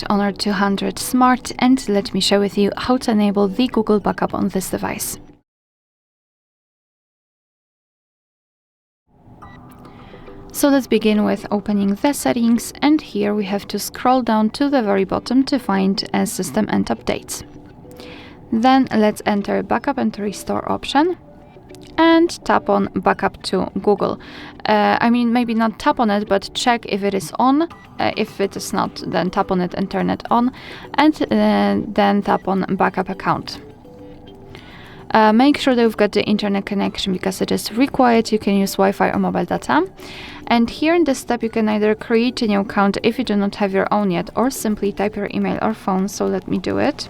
Honor 200 Smart, and let me share with you how to enable the Google backup on this device. So let's begin with opening the settings, and here we have to scroll down to the very bottom to find System and Updates. Then let's enter Backup and Restore option and tap on Backup to Google. Maybe not tap on it, but check if it is on. If it is not, then tap on it and turn it on, and then tap on Backup Account. Make sure that you've got the internet connection because it is required. You can use Wi-Fi or mobile data. And here in this step, you can either create a new account if you do not have your own yet, or simply type your email or phone. So let me do it.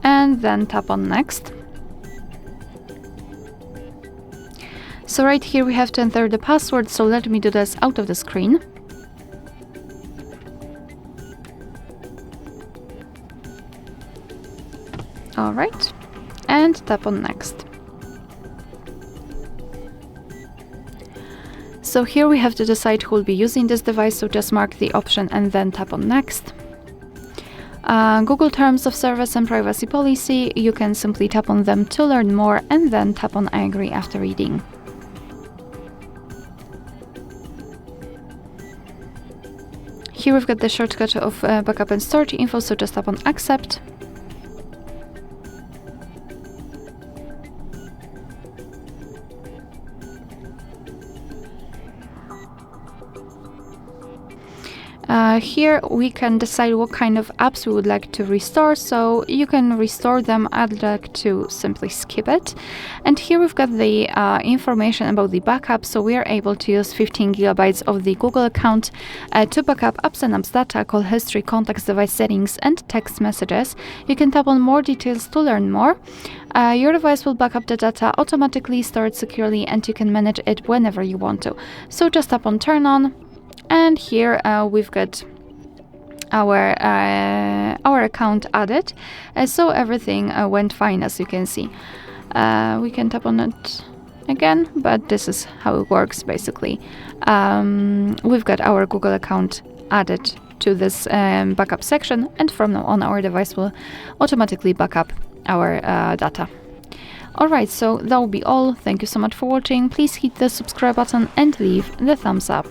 And then tap on Next. So right here we have to enter the password, so let me do this out of the screen. Alright, and tap on Next. So here we have to decide who will be using this device, so just mark the option and then tap on Next. Google Terms of Service and Privacy Policy, you can simply tap on them to learn more and then tap on I agree after reading. Here we've got the shortcut of Backup and Storage Info, so just tap on Accept. Here we can decide what kind of apps we would like to restore, so you can restore them. I'd like to simply skip it. And here we've got the information about the backup, so we are able to use 15 gigabytes of the Google account to backup apps and apps data, call history, contacts, device settings, and text messages. You can tap on more details to learn more. Your device will backup the data automatically, store it securely, and you can manage it whenever you want to. So just tap on Turn On. And here we've got our account added, so everything went fine, as you can see. We can tap on it again, but this is how it works basically. We've got our Google account added to this backup section, and from now on our device will automatically backup our data. Alright, so that will be all. Thank you so much for watching. Please hit the subscribe button and leave the thumbs up.